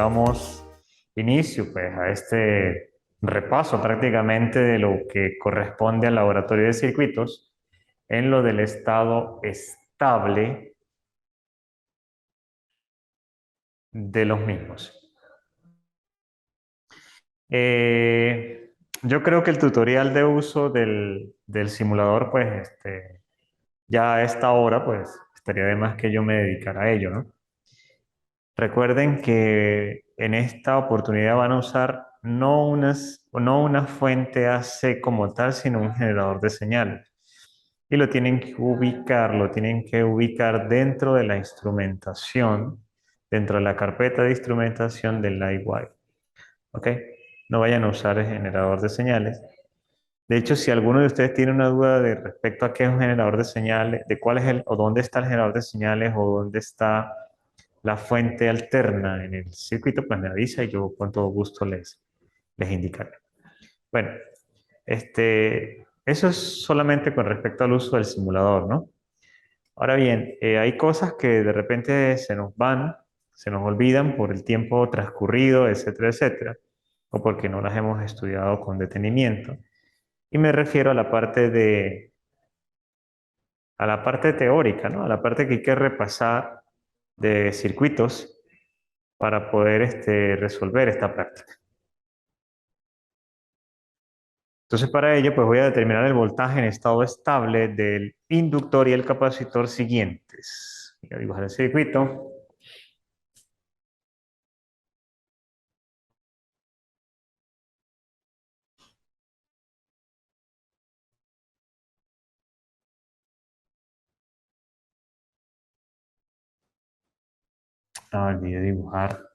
damos inicio pues, a este repaso prácticamente de lo que corresponde al laboratorio de circuitos en lo del estado estable de los mismos. Yo creo que el tutorial de uso del simulador, pues, ya a esta hora, pues, estaría de más que yo me dedicara a ello, ¿no? Recuerden que en esta oportunidad van a usar no una fuente AC como tal, sino un generador de señales. Y lo tienen que ubicar dentro de la instrumentación, dentro de la carpeta de instrumentación del Livewire. ¿Ok? No vayan a usar el generador de señales. De hecho, si alguno de ustedes tiene una duda de respecto a qué es un generador de señales, de cuál es o dónde está el generador de señales o dónde está la fuente alterna en el circuito, pues me avisa y yo con todo gusto les indicaré. Bueno, eso es solamente con respecto al uso del simulador, ¿no? Ahora bien, hay cosas que de repente se nos van, se nos olvidan por el tiempo transcurrido, etcétera, etcétera, o porque no las hemos estudiado con detenimiento. Y me refiero a la parte teórica, ¿no? A la parte que hay que repasar de circuitos para poder resolver esta práctica. Entonces, para ello, pues voy a determinar el voltaje en estado estable del inductor y el capacitor siguientes. Voy a dibujar el circuito. No olvidé dibujar.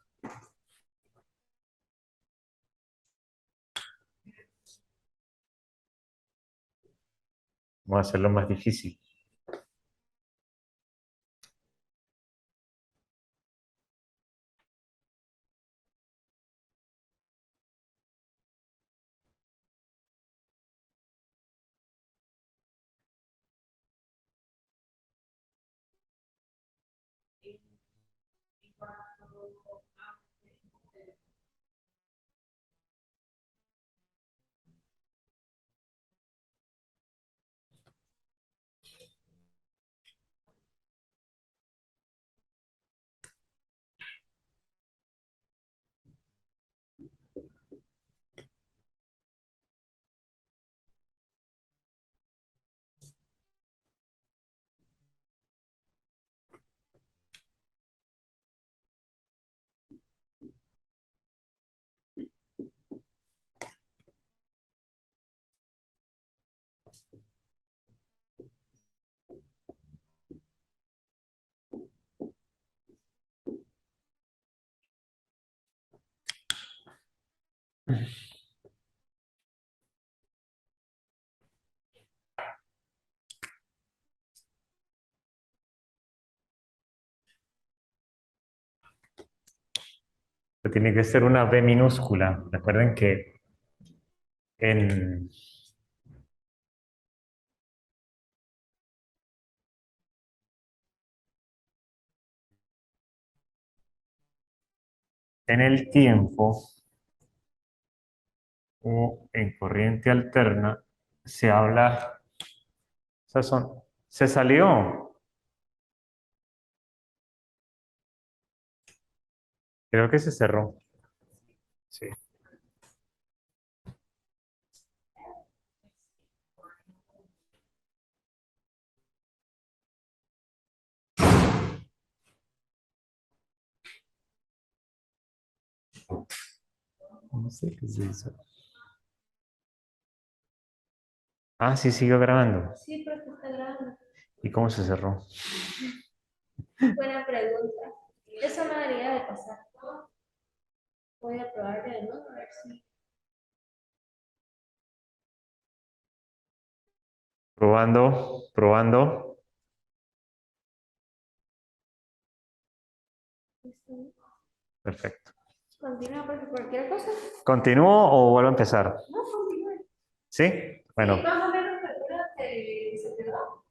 Voy a hacerlo más difícil. Tiene que ser una B minúscula. Recuerden que en, en el tiempo o en corriente alterna se habla, se salió. Creo que se cerró. Sí. No sé qué se hizo. Ah, sí, siguió grabando. Sí, pero que está grabando. ¿Y cómo se cerró? Buena pregunta. Eso no debería de pasar. Voy a probar de nuevo a ver si. Probando, probando. Perfecto. Continúa porque cualquier cosa. ¿Continúo o vuelvo a empezar? No, continúa. ¿Sí? Sí, Bueno, más o menos calcula que se quedó.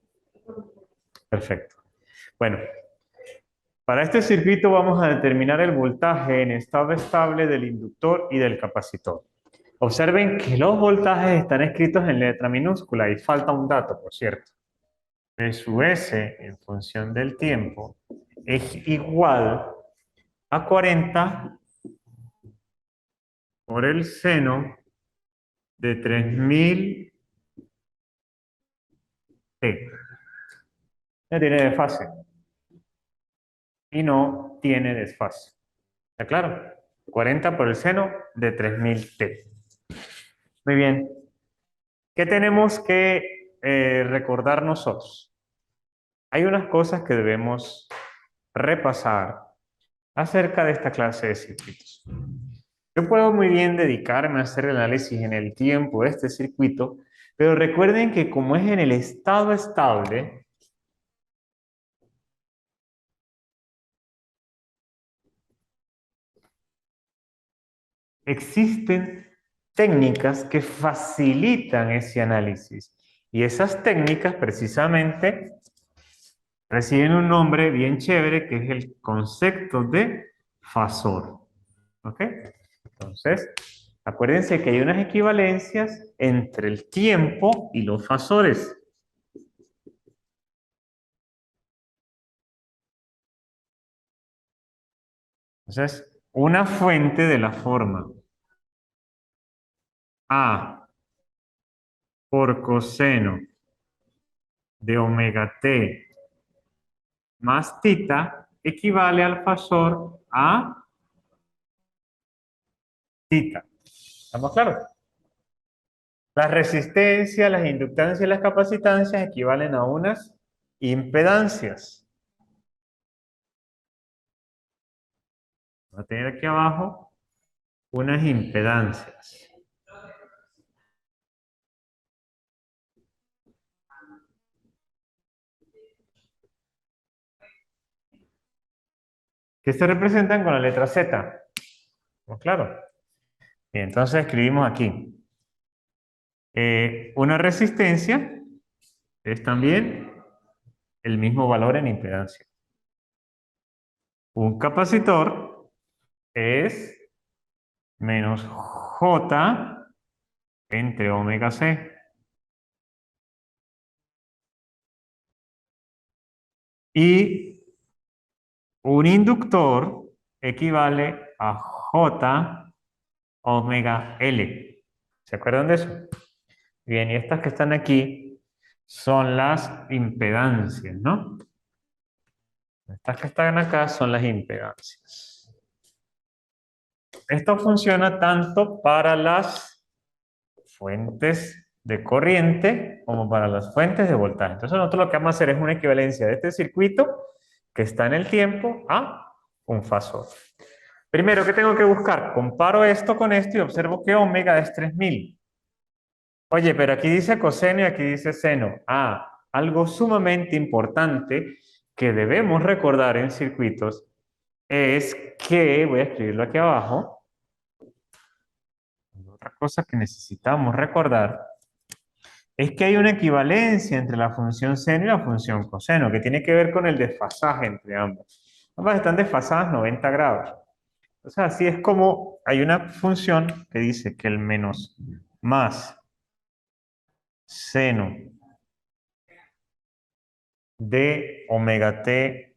perfecto. Bueno, Para este circuito vamos a determinar el voltaje en estado estable del inductor y del capacitor. Observen que los voltajes están escritos en letra minúscula y falta un dato, por cierto. P sub S en función del tiempo es igual a 40 por el seno de 3000 t. No tiene desfase. Y no tiene desfase. ¿Está claro? 40 por el seno de 3000 t. Muy bien. ¿Qué tenemos que recordar nosotros? Hay unas cosas que debemos repasar acerca de esta clase de circuitos. Yo puedo muy bien dedicarme a hacer el análisis en el tiempo de este circuito, pero recuerden que como es en el estado estable, existen técnicas que facilitan ese análisis. Y esas técnicas precisamente reciben un nombre bien chévere que es el concepto de fasor. ¿Ok? Entonces, acuérdense que hay unas equivalencias entre el tiempo y los fasores. Entonces, una fuente de la forma A por coseno de omega t más tita equivale al fasor a tita. ¿Estamos claros? Las resistencias, las inductancias y las capacitancias equivalen a unas impedancias. Vamos a tener aquí abajo unas impedancias. Que se representan con la letra Z. ¿Estamos claros? Bien, entonces escribimos aquí. Una resistencia es también el mismo valor en impedancia. Un capacitor es menos J entre omega C. Y un inductor equivale a J omega L. ¿Se acuerdan de eso? Bien, y estas que están aquí son las impedancias, ¿no? Estas que están acá son las impedancias. Esto funciona tanto para las fuentes de corriente como para las fuentes de voltaje. Entonces nosotros lo que vamos a hacer es una equivalencia de este circuito que está en el tiempo a un fasor. Primero, ¿qué tengo que buscar? Comparo esto con esto y observo que omega es 3000. Oye, pero aquí dice coseno y aquí dice seno. Algo sumamente importante que debemos recordar en circuitos es que, voy a escribirlo aquí abajo, otra cosa que necesitamos recordar es que hay una equivalencia entre la función seno y la función coseno, que tiene que ver con el desfasaje entre ambas. Ambas están desfasadas 90 grados. O sea, así es como hay una función que dice que el menos más seno de omega t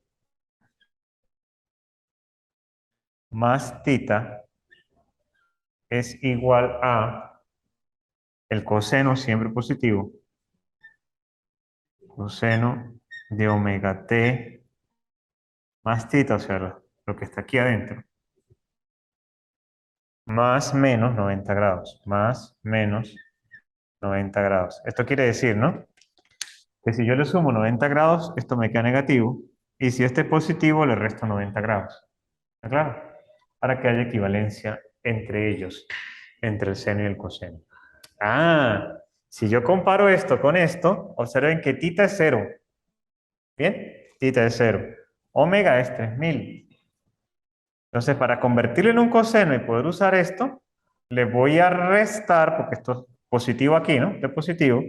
más tita es igual a el coseno siempre positivo, coseno de omega t más tita, o sea, lo que está aquí adentro, más menos 90 grados, más menos 90 grados. Esto quiere decir, ¿no? Que si yo le sumo 90 grados, esto me queda negativo, y si este es positivo, le resto 90 grados. ¿Está claro? Para que haya equivalencia entre ellos, entre el seno y el coseno. Si yo comparo esto con esto, observen que tita es 0. ¿Bien? Tita es 0. Omega es 3000. Entonces, para convertirlo en un coseno y poder usar esto, le voy a restar, porque esto es positivo aquí, ¿no? Esto es positivo.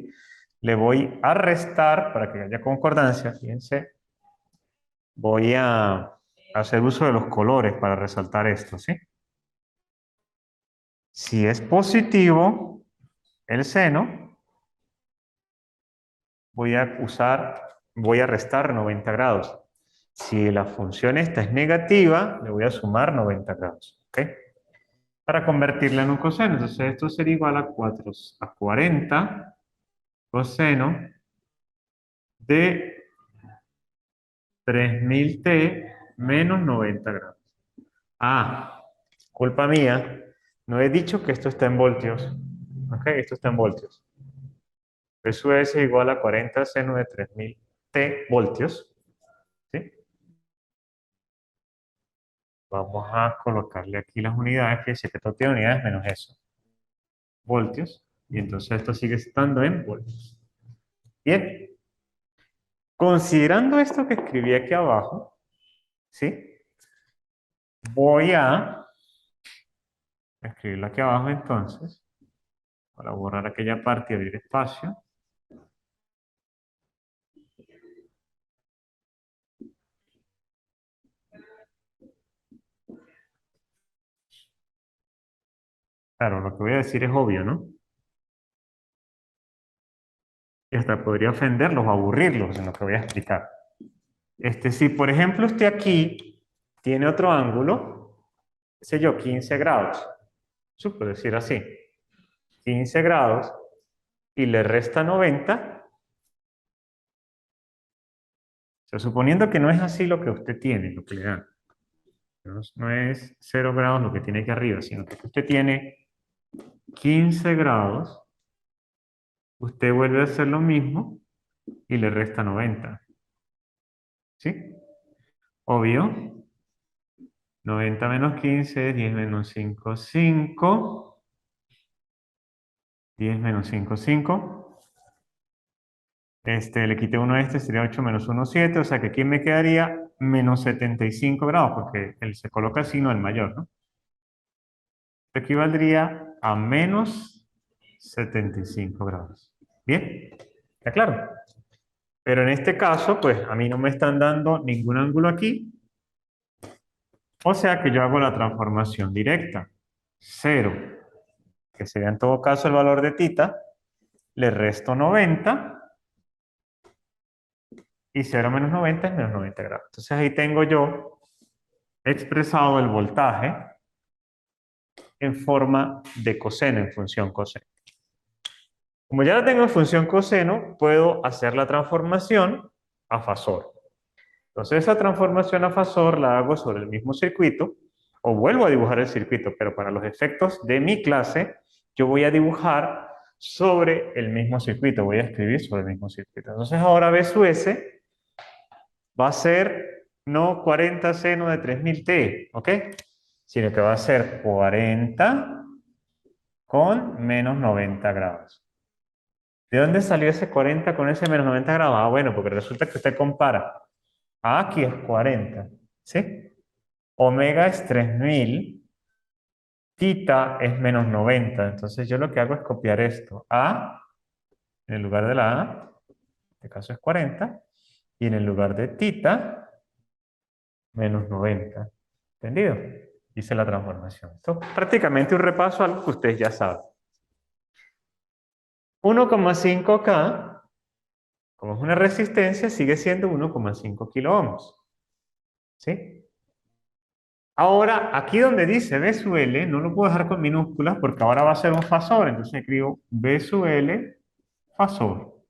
Le voy a restar, para que haya concordancia, fíjense, voy a hacer uso de los colores para resaltar esto, ¿sí? Si es positivo el seno, voy a restar 90 grados. Si la función esta es negativa, le voy a sumar 90 grados, ¿ok? Para convertirla en un coseno. Entonces esto sería igual a 40 coseno de 3000t menos 90 grados. Ah, culpa mía. No he dicho que esto está en voltios. ¿Ok? Esto está en voltios. Eso es igual a 40 seno de 3000t voltios. ¿Sí? Vamos a colocarle aquí las unidades, que si esto tiene unidades menos eso. Voltios. Y entonces esto sigue estando en voltios. Bien. Considerando esto que escribí aquí abajo, ¿sí? Voy a escribirlo aquí abajo entonces, para borrar aquella parte y abrir espacio. Claro, lo que voy a decir es obvio, ¿no? Y hasta podría ofenderlos o aburrirlos en lo que voy a explicar. Si por ejemplo usted aquí tiene otro ángulo, qué sé yo, 15 grados, eso puede decir así, 15 grados, y le resta 90, o sea, suponiendo que no es así lo que usted tiene, lo que le dan. No es 0 grados lo que tiene aquí arriba, sino que usted tiene 15 grados, usted vuelve a hacer lo mismo y le resta 90. ¿Sí? Obvio. 90 menos 15, 10 menos 5, 5. 10 menos 5, 5. Le quité 1 a este, sería 8 menos 1, 7. O sea que aquí me quedaría menos 75 grados, porque él se coloca el signo del mayor, ¿no? Esto equivaldría a menos 75 grados. ¿Bien? ¿Está claro? Pero en este caso, pues a mí no me están dando ningún ángulo aquí. O sea que yo hago la transformación directa. 0, que sería en todo caso el valor de tita, le resto 90, y 0 menos 90 es menos 90 grados. Entonces ahí tengo yo expresado el voltaje en forma de coseno, en función coseno. Como ya la tengo en función coseno, puedo hacer la transformación a fasor. Entonces esa transformación a fasor la hago sobre el mismo circuito, o vuelvo a dibujar el circuito, pero para los efectos de mi clase, yo voy a dibujar sobre el mismo circuito, voy a escribir sobre el mismo circuito. Entonces ahora B sub S va a ser no 40 seno de 3000t, ¿ok? Sino que va a ser 40 con menos 90 grados. ¿De dónde salió ese 40 con ese menos 90 grados? Ah, bueno, porque resulta que usted compara. Aquí es 40, ¿sí? Omega es 3000, tita es menos 90. Entonces yo lo que hago es copiar esto. A, en el lugar de la A, en este caso es 40, y en el lugar de tita, menos 90. ¿Entendido? Hice la transformación. Esto es prácticamente un repaso a algo que ustedes ya saben. 1,5K, como es una resistencia, sigue siendo 1,5 kiloohms. ¿Sí? Ahora, aquí donde dice B sub L, no lo puedo dejar con minúsculas porque ahora va a ser un fasor. Entonces escribo B sub L fasor.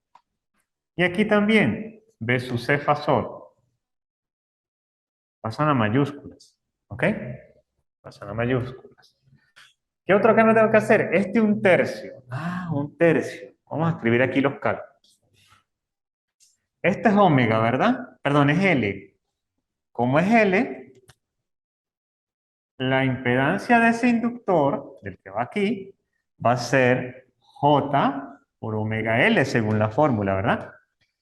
Y aquí también B sub C fasor. Pasan a mayúsculas. ¿Ok? Pasan a mayúsculas. ¿Qué otro cambio tengo que hacer? Un tercio. Ah, un tercio. Vamos a escribir aquí los cálculos. Este es omega, ¿verdad? Perdón, es L. Como es L, la impedancia de ese inductor, del que va aquí, va a ser J por omega L, según la fórmula, ¿verdad?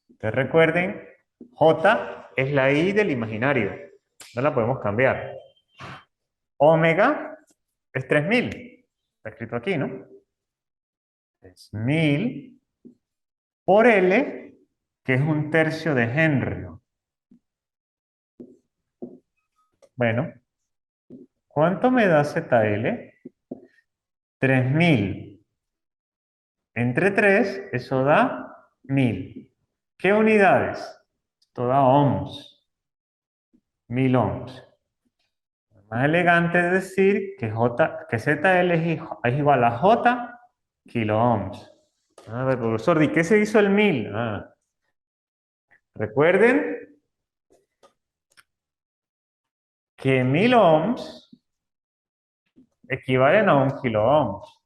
Entonces recuerden, J es la I del imaginario. No la podemos cambiar. Omega es 3000. Está escrito aquí, ¿no? 3000 por L, que es un tercio de Henry. Bueno, ¿cuánto me da ZL? 3000. Entre 3, eso da 1000. ¿Qué unidades? Esto da ohms. 1000 ohms. Más elegante es decir que ZL es igual a J kilo ohms. A ver, profesor, ¿de qué se hizo el 1000? Recuerden que 1000 ohms equivalen a 1 kilo ohms.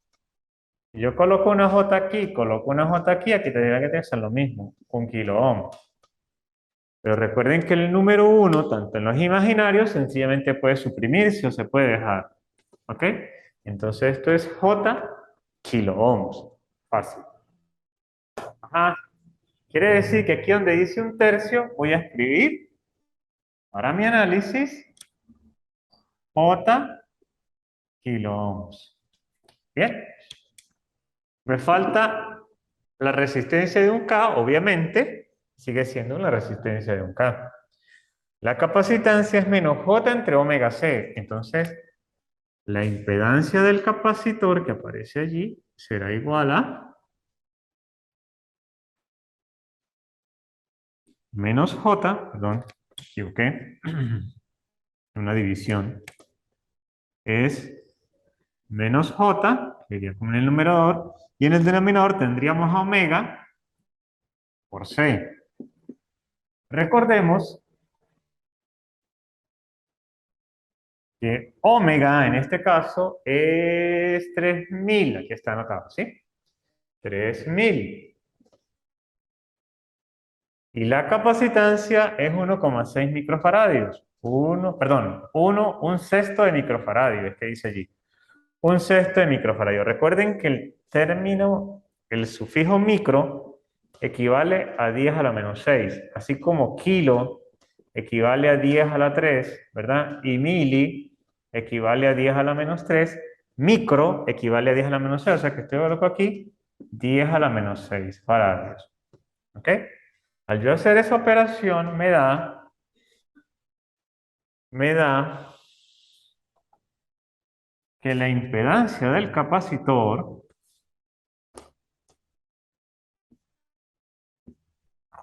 Si yo coloco una J aquí, coloco una J aquí, aquí tendría que hacer lo mismo, 1 kilo ohms. Pero recuerden que el número 1, tanto en los imaginarios, sencillamente puede suprimirse o se puede dejar. ¿Ok? Entonces esto es J kilo ohms. Fácil. Ajá. Quiere decir que aquí donde dice 1/3 voy a escribir para mi análisis J kilo ohms. Bien. Me falta la resistencia de un K, obviamente, sigue siendo la resistencia de un K. La capacitancia es menos J entre omega C. Entonces, la impedancia del capacitor que aparece allí será igual a menos J, perdón, me equivoqué, una división, es menos J, que iría como en el numerador, y en el denominador tendríamos a omega por C. Recordemos que omega en este caso es 3000, aquí está anotado, ¿sí? 3000. Y la capacitancia es 1,6 microfaradios. Un sexto de microfaradio, es que dice allí. Un sexto de microfaradio. Recuerden que el término, el sufijo micro, equivale a 10 a la menos 6, así como kilo equivale a 10 a la 3, ¿verdad? Y mili equivale a 10 a la menos 3, micro equivale a 10 a la menos 6, o sea que estoy coloco aquí 10 a la menos 6 faradios. ¿Ok? Al yo hacer esa operación me da que la impedancia del capacitor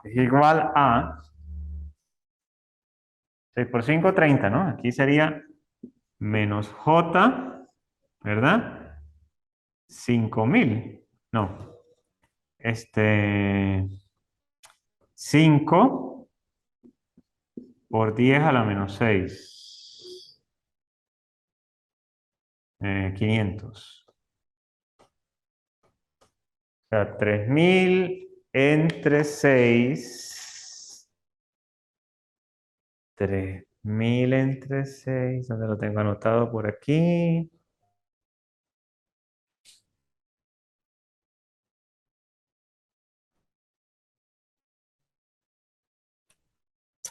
es igual a 6 por 5, 30, ¿no? Aquí sería menos J, ¿verdad? 5000. No. 5 por 10 a la menos 6. 500. O sea, 3000 entre 6. 3000 entre 6. ¿Dónde lo tengo anotado? Por aquí.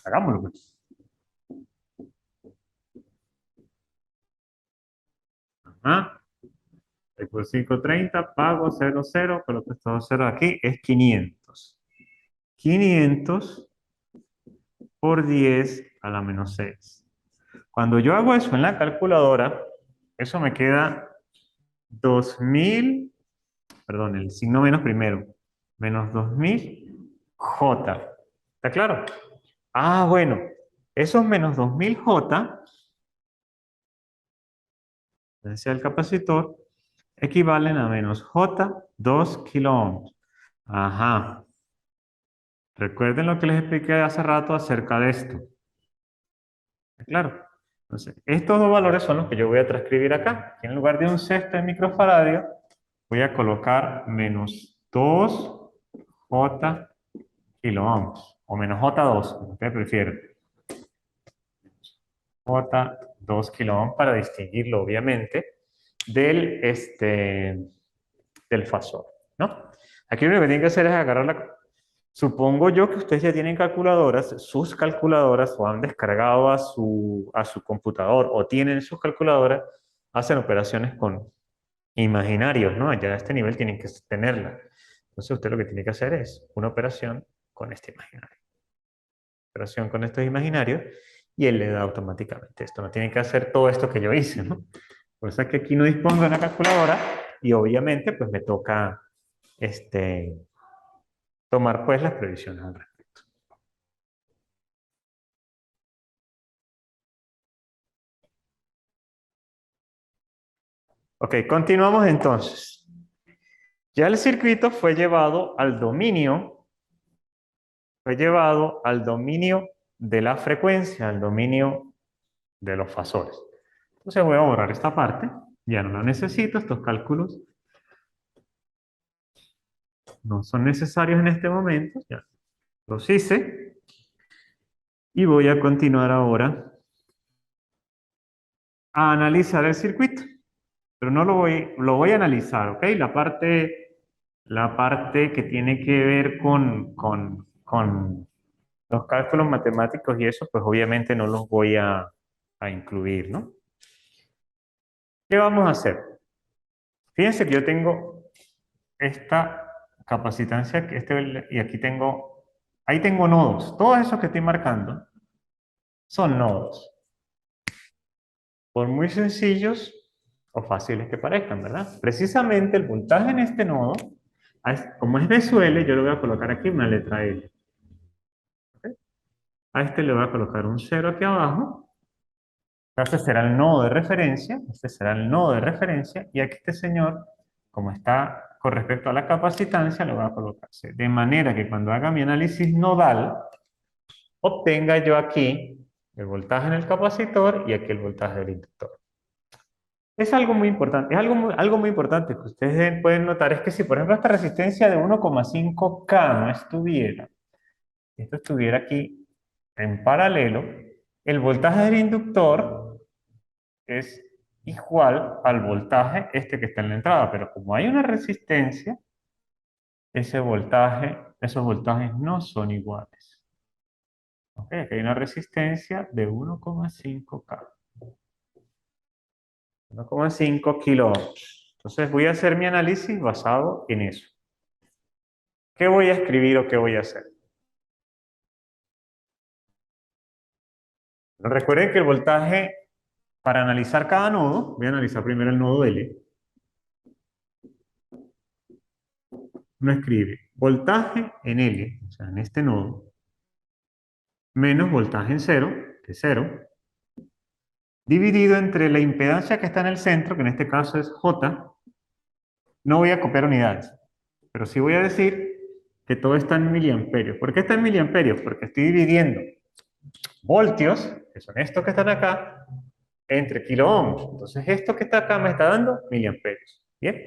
Hagámoslo, pues. Ajá. 6 por 5, 30. Pago 0, 0. Coloco estos dos ceros aquí. Es 500. 500 por 10 a la menos 6. Cuando yo hago eso en la calculadora, eso me queda 2000, perdón, el signo menos primero, menos 2000 J. ¿Está claro? Bueno, esos menos 2000 J, decía el capacitor, equivalen a menos J 2 kilo ohms. Ajá. Recuerden lo que les expliqué hace rato acerca de esto. Claro. Entonces, estos dos valores son los que yo voy a transcribir acá. En lugar de un sexto de microfaradio, voy a colocar menos 2J kilo ohms. O menos J2, como usted prefiere. J2 kilo ohms para distinguirlo, obviamente, del fasor, ¿no? Aquí lo que tienen que hacer es agarrar la... Supongo yo que ustedes ya tienen calculadoras, sus calculadoras, o han descargado a su computador, o tienen sus calculadoras, hacen operaciones con imaginarios, ¿no? Ya a este nivel tienen que tenerla. Entonces usted lo que tiene que hacer es una operación con este imaginario. Operación con estos imaginarios. y él le da automáticamente esto. No tiene que hacer todo esto que yo hice, ¿no? Por eso es que aquí no dispongo de una calculadora y obviamente pues me toca tomar pues las previsiones al respecto. Ok, continuamos entonces. Ya el circuito fue llevado al dominio de la frecuencia, al dominio de los fasores. Entonces voy a borrar esta parte, ya no la necesito, estos cálculos no son necesarios en este momento, ya los hice y voy a continuar ahora a analizar el circuito, pero no lo voy a analizar, ¿ok? La parte que tiene que ver con los cálculos matemáticos y eso, pues obviamente no los voy a incluir, ¿no? ¿Qué vamos a hacer? Fíjense que yo tengo esta capacitancia, y aquí ahí tengo nodos. Todos esos que estoy marcando son nodos. Por muy sencillos o fáciles que parezcan, ¿verdad? Precisamente el voltaje en este nodo, como es de su L, yo le voy a colocar aquí una letra L. ¿Ok? A este le voy a colocar un 0 aquí abajo. Este será el nodo de referencia, este será el nodo de referencia, y aquí este señor, como está con respecto a la capacitancia, lo voy a colocar C. De manera que cuando haga mi análisis nodal, obtenga yo aquí el voltaje en el capacitor y aquí el voltaje del inductor. Es algo muy importante, algo muy importante que ustedes pueden notar es que si por ejemplo esta resistencia de 1,5K no estuviera, esto estuviera aquí en paralelo, el voltaje del inductor es igual al voltaje este que está en la entrada, pero como hay una resistencia, esos voltajes no son iguales. ¿Ok? Aquí hay una resistencia de 1,5K. 1,5 kilo ohms. Entonces voy a hacer mi análisis basado en eso. ¿Qué voy a escribir o qué voy a hacer? Recuerden que el voltaje, para analizar cada nodo, voy a analizar primero el nodo L. Uno escribe voltaje en L, o sea, en este nodo, menos voltaje en 0, que es 0, dividido entre la impedancia que está en el centro, que en este caso es J. No voy a copiar unidades, pero sí voy a decir que todo está en miliamperios. ¿Por qué está en miliamperios? Porque estoy dividiendo voltios, que son estos que están acá, entre kilo ohms. Entonces esto que está acá me está dando miliamperios. ¿Bien?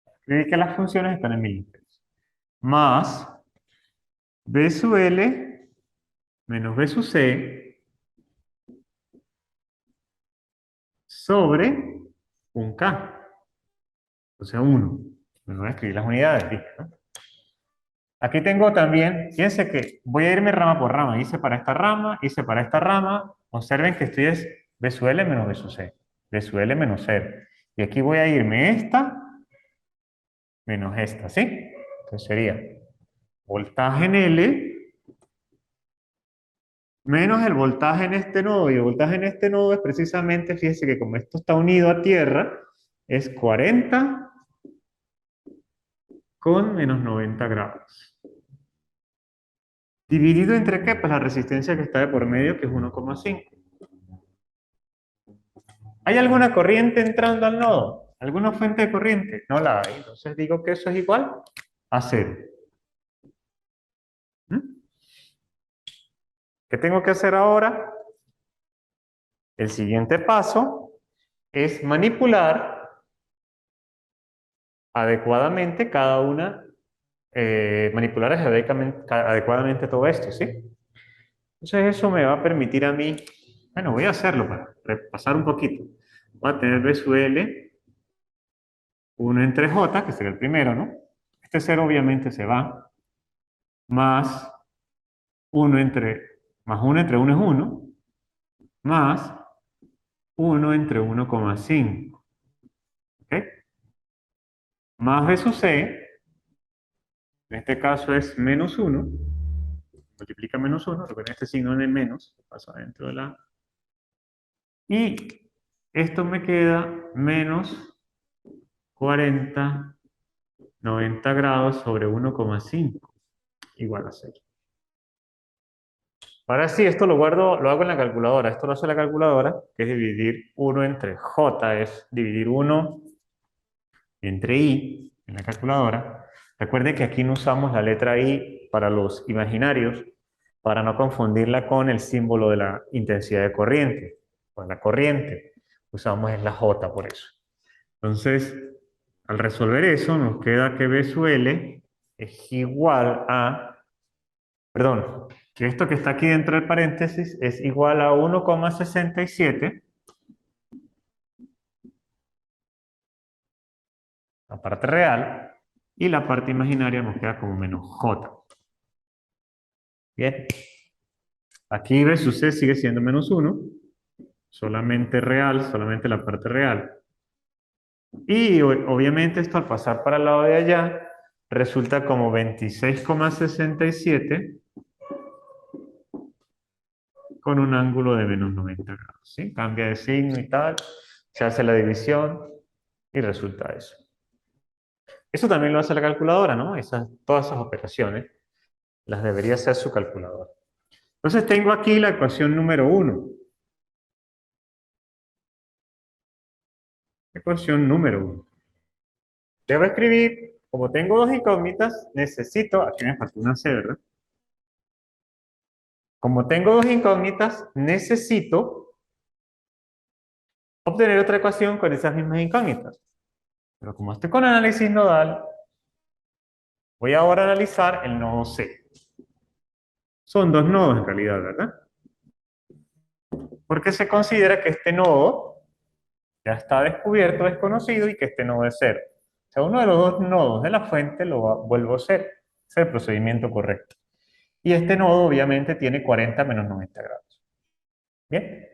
Escribí que las funciones están en miliamperios. Más B sub L menos B sub C sobre un K. O sea, 1. Me voy a escribir las unidades, dije, ¿no? Aquí tengo también, fíjense que voy a irme rama por rama. Hice para esta rama, hice para esta rama. Observen que esto es B sub L menos B sub C. B sub L menos 0. Y aquí voy a irme esta menos esta, ¿sí? Entonces sería voltaje en L menos el voltaje en este nodo. Y el voltaje en este nodo es precisamente, fíjense que como esto está unido a tierra, es 40 con menos 90 grados. ¿Dividido entre qué? Pues la resistencia que está de por medio, que es 1,5. ¿Hay alguna corriente entrando al nodo? ¿Alguna fuente de corriente? No la hay. Entonces digo que eso es igual a 0. ¿Mm? ¿Qué tengo que hacer ahora? El siguiente paso es manipular adecuadamente manipular adecuadamente todo esto, ¿sí? Entonces eso me va a permitir a mí, bueno, voy a hacerlo para repasar un poquito. Voy a tener B sub L, 1 entre J, que sería el primero, ¿no? Este 0 obviamente se va, más 1 más 1 entre 1 es 1, más 1 entre 1,5, ¿ok? Más B sub C, en este caso es menos 1, multiplica menos 1, recuerden este signo de menos, pasa dentro de la... Y esto me queda menos 40, 90 grados sobre 1,5 igual a 0. Ahora sí, esto lo guardo, lo hago en la calculadora. Esto lo hace la calculadora, que es dividir 1 entre J, es dividir 1 entre I en la calculadora. Recuerden que aquí no usamos la letra I para los imaginarios, para no confundirla con el símbolo de la intensidad de corriente, o la corriente. Usamos es la J por eso. Entonces, al resolver eso, nos queda que B sub L es igual a, perdón, que esto que está aquí dentro del paréntesis es igual a 1,67, la parte real, y la parte imaginaria nos queda como menos J. Bien. Aquí B sub C sigue siendo menos 1, solamente real, solamente la parte real. Y obviamente esto al pasar para el lado de allá, resulta como 26,67 con un ángulo de menos 90 grados. ¿Sí? Cambia de signo y tal, se hace la división y resulta eso. Eso también lo hace la calculadora, ¿no? Todas esas operaciones las debería hacer su calculadora. Entonces tengo aquí la ecuación número 1. Ecuación número 1. Debo escribir, como tengo dos incógnitas, necesito, aquí me falta una C, ¿verdad? Como tengo dos incógnitas, necesito obtener otra ecuación con esas mismas incógnitas. Pero como estoy con análisis nodal, voy ahora a analizar el nodo C. Son dos nodos en realidad, ¿verdad? Porque se considera que este nodo ya está descubierto, desconocido, y que este nodo es cero. O sea, uno de los dos nodos de la fuente lo vuelvo a cero. Ese es el procedimiento correcto. Y este nodo obviamente tiene 40 menos 90 grados. Bien.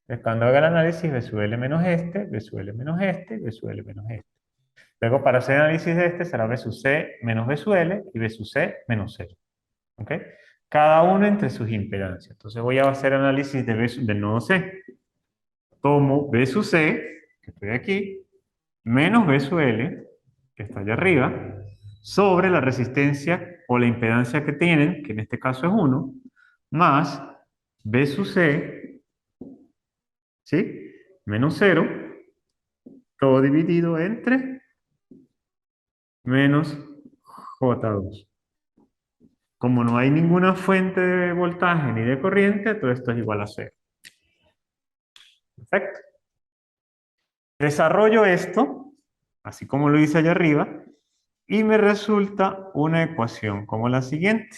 Entonces, cuando haga el análisis, B sub L menos este, B sub L menos este, B sub L menos este. Luego, para hacer análisis de este, será B sub C menos B sub L y B sub C menos 0. ¿Ok? Cada uno entre sus impedancias. Entonces, voy a hacer análisis del nodo C. Tomo B sub C, que estoy aquí, menos B sub L, que está allá arriba, sobre la resistencia o la impedancia que tienen, que en este caso es 1, más B sub C, ¿sí? Menos 0, todo dividido entre menos J2. Como no hay ninguna fuente de voltaje ni de corriente, todo esto es igual a 0. Perfecto. Desarrollo esto, así como lo hice allá arriba, y me resulta una ecuación como la siguiente.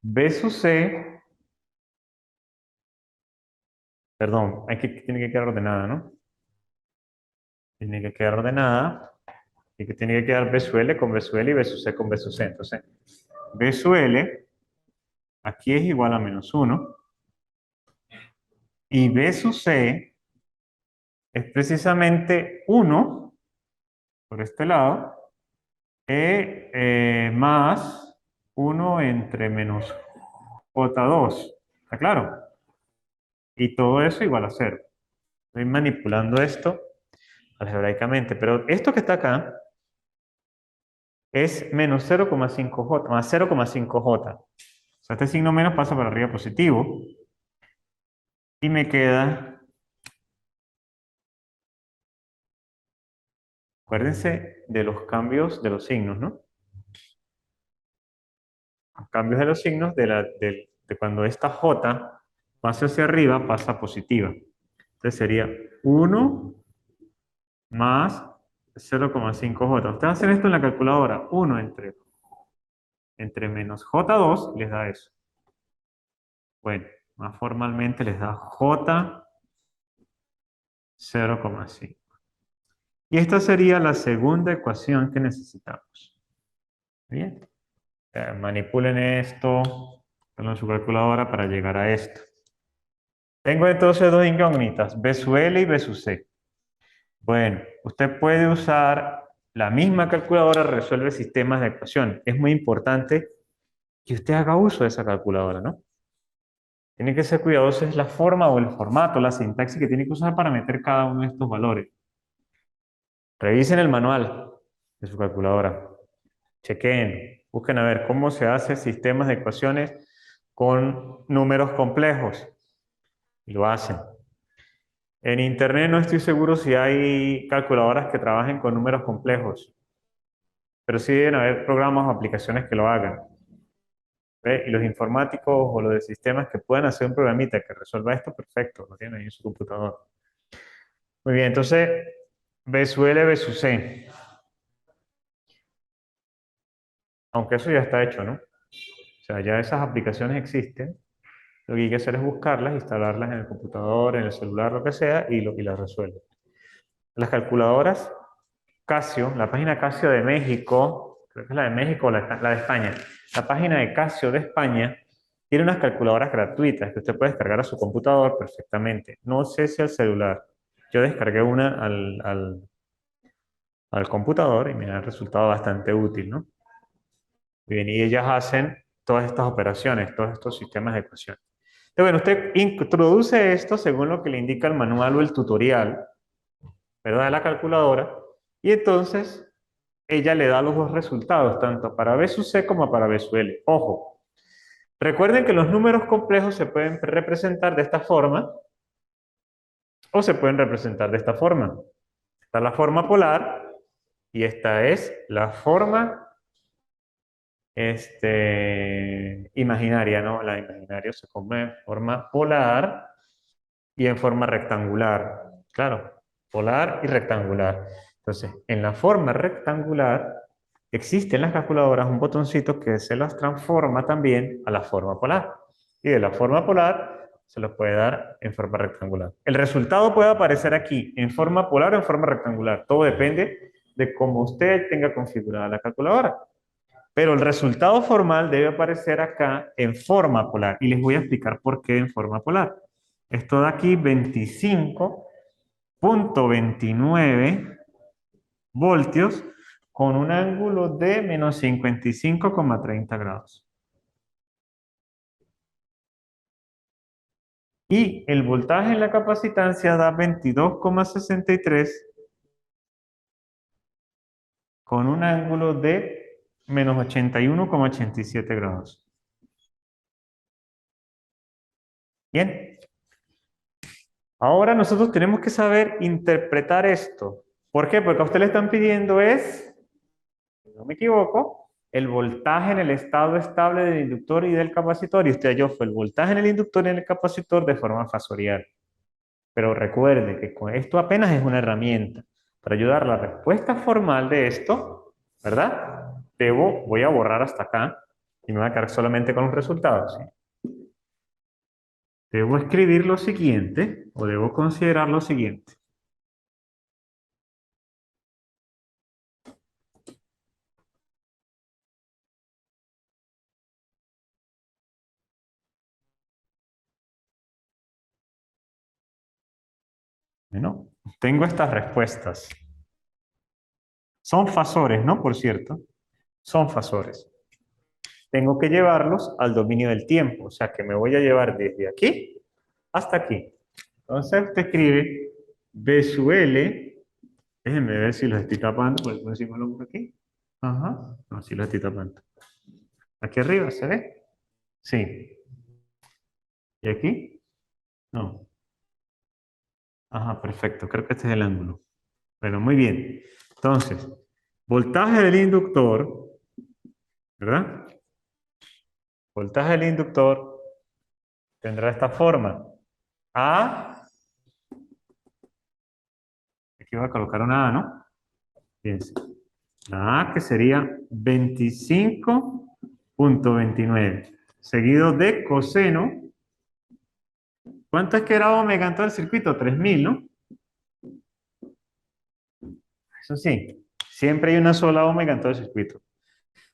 B sub C, perdón, tiene que quedar ordenada, ¿no? Tiene que quedar ordenada, y que tiene que quedar B sub L con B sub L y B sub C con B sub C. Entonces, B sub L, aquí es igual a menos 1, y B sub C es precisamente 1, por este lado, más 1 entre menos J2. ¿Está claro? Y todo eso igual a 0. Estoy manipulando esto algebraicamente, pero esto que está acá es menos 0,5J, más 0,5J. O sea, este signo menos pasa para arriba positivo. Y me queda, acuérdense de los cambios de los signos, ¿no? Los cambios de los signos de cuando esta J pasa hacia arriba, pasa positiva. Entonces sería 1 más 0,5J. Ustedes hacen esto en la calculadora. 1 entre menos J2 les da eso. Bueno, más formalmente les da J 0,5. Y esta sería la segunda ecuación que necesitamos. Bien. Manipulen esto con su calculadora para llegar a esto. Tengo entonces dos incógnitas, B sub L y B sub C. Bueno, usted puede usar la misma calculadora, resuelve sistemas de ecuación. Es muy importante que usted haga uso de esa calculadora, ¿no? Tiene que ser cuidadoso, es la forma o el formato, la sintaxis que tiene que usar para meter cada uno de estos valores. Revisen el manual de su calculadora. Chequen, busquen a ver cómo se hace sistemas de ecuaciones con números complejos. Y lo hacen. En internet no estoy seguro si hay calculadoras que trabajen con números complejos, pero sí deben haber programas o aplicaciones que lo hagan. ¿Ve? Y los informáticos o los de sistemas que puedan hacer un programita que resuelva esto, perfecto, lo tienen ahí en su computador. Muy bien, entonces, B sub L, B sub C. Aunque eso ya está hecho, ¿no? O sea, ya esas aplicaciones existen. Lo que hay que hacer es buscarlas, instalarlas en el computador, en el celular, lo que sea, y las resuelve. Las calculadoras Casio, la página Casio de México, creo que es la de México o la de España. La página de Casio de España tiene unas calculadoras gratuitas que usted puede descargar a su computador perfectamente. No sé si al celular. Yo descargué una al computador y me ha resultado bastante útil, ¿no? Bien, y ellas hacen todas estas operaciones, todos estos sistemas de ecuación. Entonces, bueno, usted introduce esto según lo que le indica el manual o el tutorial, ¿verdad? De la calculadora, y entonces ella le da los dos resultados, tanto para B sub C como para B sub L. Ojo, recuerden que los números complejos se pueden representar de esta forma o se pueden representar de esta forma. Esta es la forma polar y esta es la forma imaginaria, ¿no? La imaginaria se come en forma polar y en forma rectangular. Claro, polar y rectangular. Entonces, en la forma rectangular existe en las calculadoras un botoncito que se las transforma también a la forma polar. Y de la forma polar se los puede dar en forma rectangular. El resultado puede aparecer aquí en forma polar o en forma rectangular. Todo depende de cómo usted tenga configurada la calculadora. Pero el resultado formal debe aparecer acá en forma polar. Y les voy a explicar por qué en forma polar. Esto da aquí 25,29 voltios con un ángulo de menos 55,30 grados. Y el voltaje en la capacitancia da 22,63 con un ángulo de menos 81,87 grados. Bien. Ahora nosotros tenemos que saber interpretar esto. ¿Por qué? Porque a usted le están pidiendo si no me equivoco, el voltaje en el estado estable del inductor y del capacitor. Y usted halló fue el voltaje en el inductor y en el capacitor de forma fasorial. Pero recuerde que con esto apenas es una herramienta. Para ayudar a la respuesta formal de esto, ¿verdad? Voy a borrar hasta acá y me voy a quedar solamente con los resultados. ¿Sí? Debo escribir lo siguiente o debo considerar lo siguiente. Bueno, tengo estas respuestas. Son fasores, ¿no? Por cierto, son fasores. Tengo que llevarlos al dominio del tiempo, o sea que me voy a llevar desde aquí hasta aquí. Entonces usted escribe B sub L, déjenme ver si los estoy tapando, por encima lo por aquí. Ajá, no, si los estoy tapando. Aquí arriba, ¿se ve? Sí. ¿Y aquí? No. Ajá, perfecto, creo que este es el ángulo. Bueno, muy bien. Entonces, voltaje del inductor, ¿verdad? Voltaje del inductor tendrá esta forma. A, aquí voy a colocar una A, ¿no? Fíjense. La A que sería 25,29, seguido de coseno. ¿Cuánto es que era omega en todo el circuito? 3000, ¿no? Eso sí, siempre hay una sola omega en todo el circuito.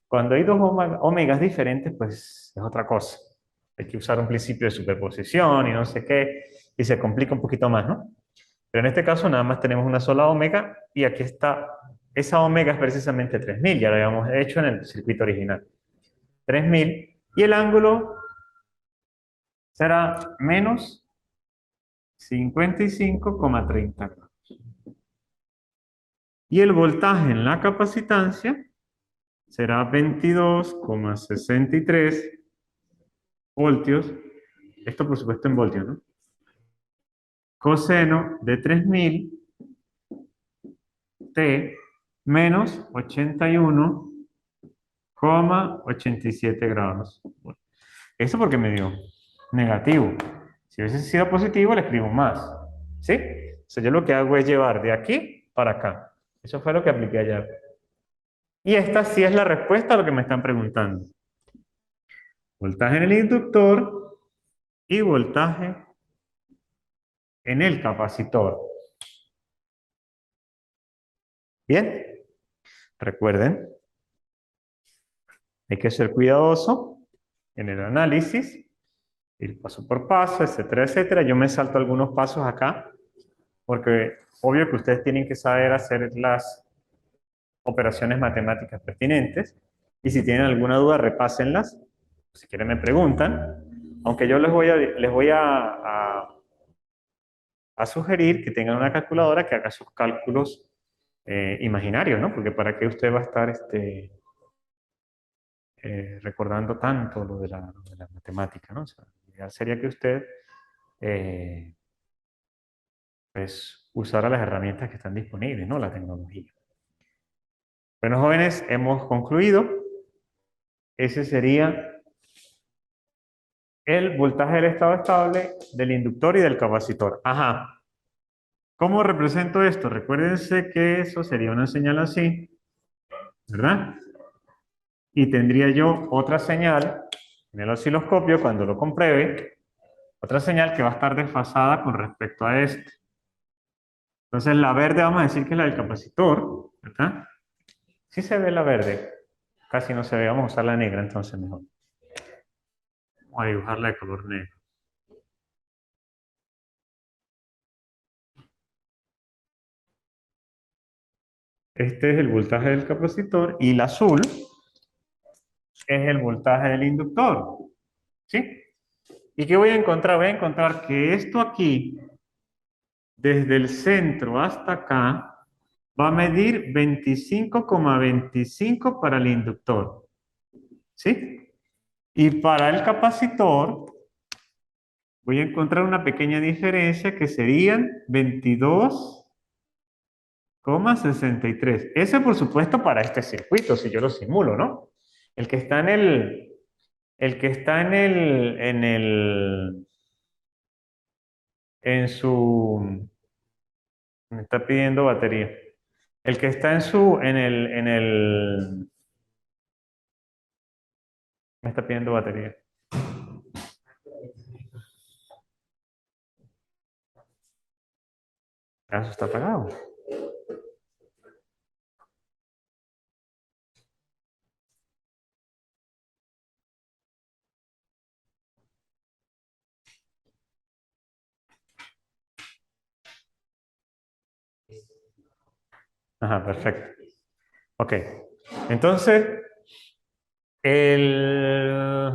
Cuando hay dos omegas diferentes, pues es otra cosa. Hay que usar un principio de superposición y no sé qué, y se complica un poquito más, ¿no? Pero en este caso nada más tenemos una sola omega y aquí está, esa omega es precisamente 3000, ya lo habíamos hecho en el circuito original. 3000 Y el ángulo será menos 55,30 grados. Y el voltaje en la capacitancia será 22,63 voltios. Esto por supuesto en voltios, ¿no? Coseno de 3000 T menos 81,87 grados. Bueno, eso porque me dio negativo. Si hubiese sido positivo, le escribo más. ¿Sí? O sea, yo lo que hago es llevar de aquí para acá. Eso fue lo que apliqué ayer. Y esta sí es la respuesta a lo que me están preguntando. Voltaje en el inductor y voltaje en el capacitor. Bien, recuerden, hay que ser cuidadoso en el análisis, ir paso por paso, etcétera, etcétera. Yo me salto algunos pasos acá, porque obvio que ustedes tienen que saber hacer las operaciones matemáticas pertinentes, y si tienen alguna duda, repásenlas. Si quieren me preguntan, aunque yo les voy a sugerir que tengan una calculadora que haga sus cálculos imaginarios, ¿no? Porque para qué usted va a estar recordando tanto lo de la matemática, ¿no? O sea, lo ideal sería que usted pues usara las herramientas que están disponibles, ¿no? La tecnología. Bueno, jóvenes, hemos concluido. Ese sería el voltaje del estado estable del inductor y del capacitor. Ajá. ¿Cómo represento esto? Recuérdense que eso sería una señal así, ¿verdad? Y tendría yo otra señal en el osciloscopio cuando lo compruebe, otra señal que va a estar desfasada con respecto a este. Entonces la verde vamos a decir que es la del capacitor, ¿verdad? Sí se ve la verde, casi no se ve, vamos a usar la negra entonces mejor. Vamos a dibujarla de color negro. Este es el voltaje del capacitor y el azul es el voltaje del inductor, ¿sí? ¿Y qué voy a encontrar? Voy a encontrar que esto aquí, desde el centro hasta acá, va a medir 25,25 para el inductor, ¿sí? Y para el capacitor voy a encontrar una pequeña diferencia que serían 22,63. Ese por supuesto para este circuito, si yo lo simulo, ¿no? El que está en su, me está pidiendo batería. El que está me está pidiendo batería. Ah, eso está apagado. Ajá, perfecto. Ok. Entonces, el,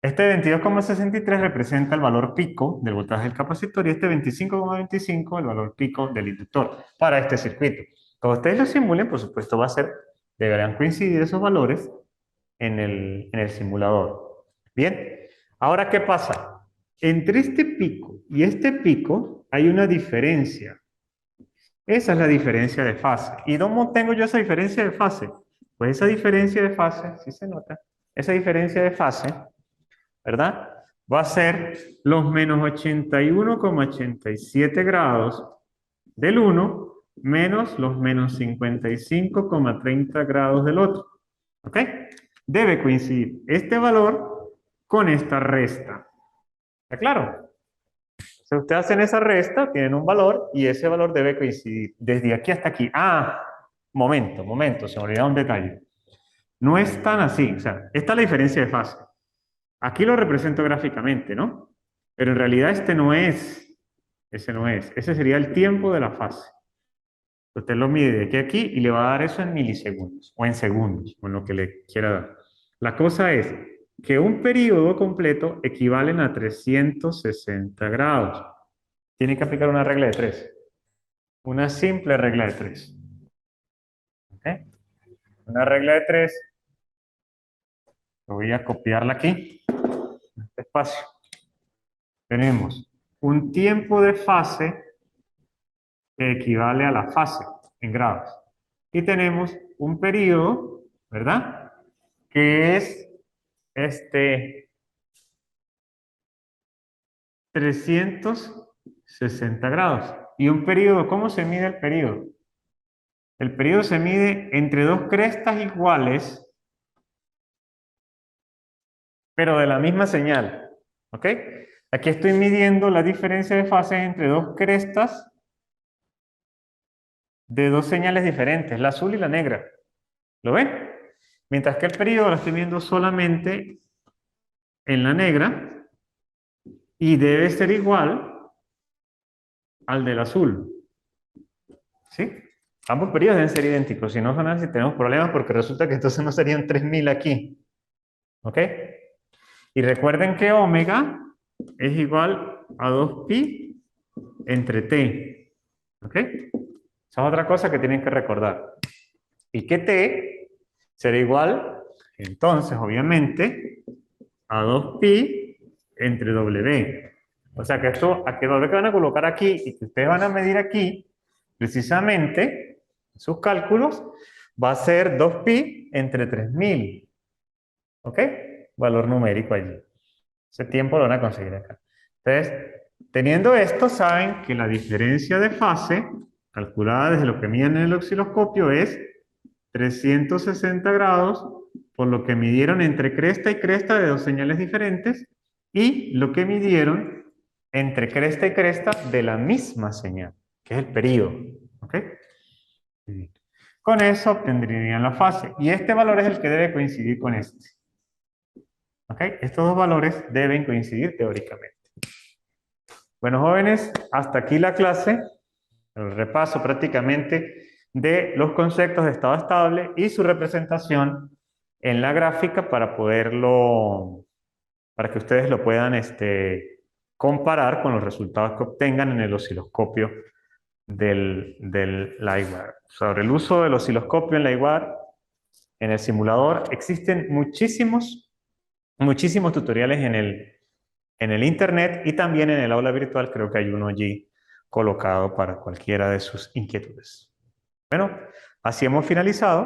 este 22,63 representa el valor pico del voltaje del capacitor y este 25,25 el valor pico del inductor para este circuito. Cuando ustedes lo simulen, por supuesto, deberán coincidir esos valores en el simulador. Bien, ahora, ¿qué pasa? Entre este pico y este pico hay una diferencia. Esa es la diferencia de fase. ¿Y dónde tengo yo esa diferencia de fase? Pues esa diferencia de fase, si se nota, esa diferencia de fase, ¿verdad? Va a ser los menos 81,87 grados del uno menos los menos 55,30 grados del otro. ¿Ok? Debe coincidir este valor con esta resta. ¿Está claro? Si ustedes hacen esa resta, tienen un valor y ese valor debe coincidir desde aquí hasta aquí. Ah, momento, se me olvidó un detalle. No es tan así, o sea, esta es la diferencia de fase. Aquí lo represento gráficamente, ¿no? Pero en realidad este no es, ese no es, ese sería el tiempo de la fase. Usted lo mide de aquí a aquí y le va a dar eso en milisegundos o en segundos, o en lo que le quiera dar. La cosa es que un periodo completo equivale a 360 grados. Tiene que aplicar una regla de 3. Una simple regla de 3. ¿Ok? Una regla de 3. Voy a copiarla aquí, en este espacio. Tenemos un tiempo de fase que equivale a la fase en grados. Y tenemos un periodo, ¿verdad? Que es 360 grados. Y un periodo, ¿cómo se mide el periodo? El periodo se mide entre dos crestas iguales, pero de la misma señal. ¿Ok? Aquí estoy midiendo la diferencia de fases entre dos crestas de dos señales diferentes, la azul y la negra. ¿Lo ven? Mientras que el periodo lo estoy viendo solamente en la negra y debe ser igual al del azul. ¿Sí? Ambos periodos deben ser idénticos, si no son así tenemos problemas porque resulta que entonces no serían 3000 aquí. ¿Ok? Y recuerden que omega es igual a 2pi entre t. ¿Ok? Esa es otra cosa que tienen que recordar. Y que t será igual, entonces, obviamente, a 2pi entre w. O sea que esto, a qué W que van a colocar aquí y que ustedes van a medir aquí, precisamente, sus cálculos, va a ser 2pi entre 3000. ¿Ok? Valor numérico allí. Ese tiempo lo van a conseguir acá. Entonces, teniendo esto, saben que la diferencia de fase, calculada desde lo que miden en el osciloscopio, es 360 grados por lo que midieron entre cresta y cresta de dos señales diferentes y lo que midieron entre cresta y cresta de la misma señal, que es el periodo. ¿Ok? Con eso obtendrían la fase. Y este valor es el que debe coincidir con este. ¿Ok? Estos dos valores deben coincidir teóricamente. Bueno, jóvenes, hasta aquí la clase, el repaso prácticamente de los conceptos de estado estable y su representación en la gráfica para para que ustedes lo puedan comparar con los resultados que obtengan en el osciloscopio del LiveWire. Sobre el uso del osciloscopio en LiveWire, en el simulador, existen muchísimos tutoriales en el internet y también en el aula virtual, creo que hay uno allí colocado para cualquiera de sus inquietudes. Bueno, así hemos finalizado.